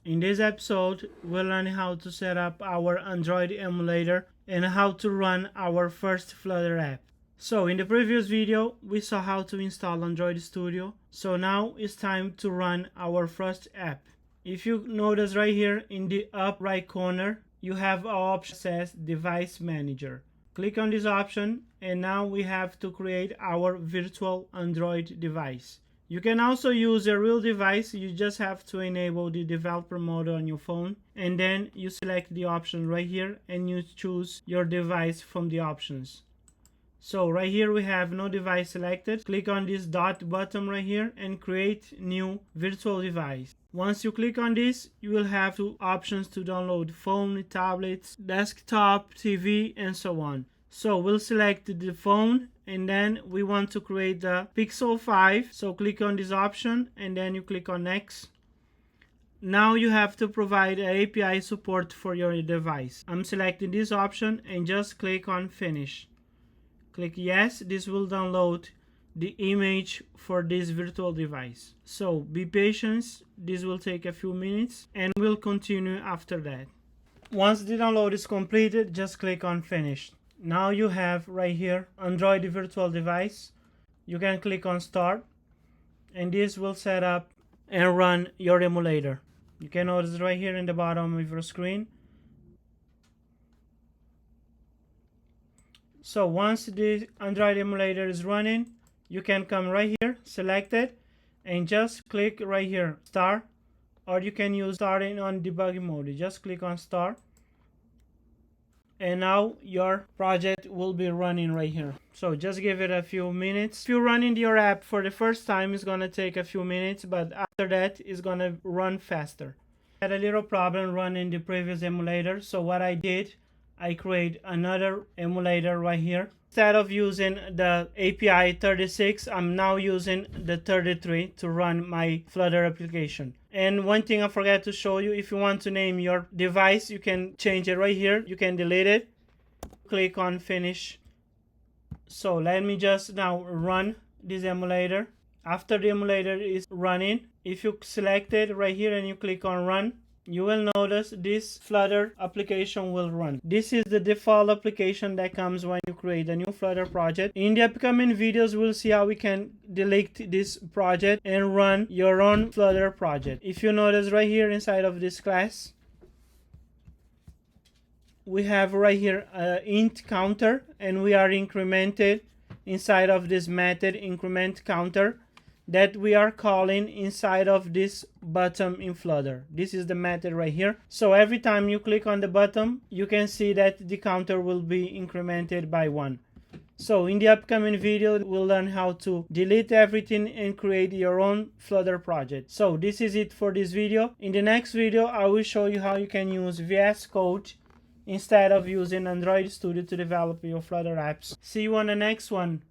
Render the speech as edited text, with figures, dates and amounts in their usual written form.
In this episode, we'll learn how to set up our Android emulator and how to run our first Flutter app. So in the previous video, we saw how to install Android Studio. So now it's time to run our first app. If you notice right here in the up right corner, you have an option that says Device Manager. Click on this option and now we have to create our virtual Android device. You can also use a real device. You just have to enable the developer mode on your phone and then you select the option right here and you choose your device from the options. So right here we have no device selected. Click on this dot button right here and create new virtual device. Once you click on this, you will have two options to download: phone, tablets, desktop, TV, and so on. So we'll select the phone and then we want to create the Pixel 5. So click on this option and then you click on next. Now you have to provide API support for your device. I'm selecting this option and just click on finish. Click yes. This will download the image for this virtual device. So be patient. This will take a few minutes and we'll continue after that. Once the download is completed, just click on finish. Now you have right here Android virtual device. You can click on start and this will set up and run your emulator. You can notice right here in the bottom of your screen. So once the Android emulator is running, you can come right here, select it, and just click right here, start, or you can use starting on debugging mode. You just click on start, and now your project will be running right here. So just give it a few minutes. If you're running your app for the first time, it's gonna take a few minutes, but after that, it's gonna run faster. I had a little problem running the previous emulator, so what I did, I create another emulator right here. Instead of using the API 36, I'm now using the 33 to run my Flutter application. And one thing I forgot to show you, if you want to name your device, you can change it right here. You can delete it. Click on finish. So let me just now run this emulator. After the emulator is running, if you select it right here and you click on run, you will notice this Flutter application will run. This is the default application that comes when you create a new Flutter project. In the upcoming videos, we'll see how we can delete this project and run your own Flutter project. If you notice right here inside of this class, we have right here an int counter and we are incremented inside of this method increment counter that we are calling inside of this button in Flutter. This is the method right here. So every time you click on the button, you can see that the counter will be incremented by 1. So in the upcoming video, we'll learn how to delete everything and create your own Flutter project. So this is it for this video. In the next video, I will show you how you can use VS Code instead of using Android Studio to develop your Flutter apps. See you on the next one.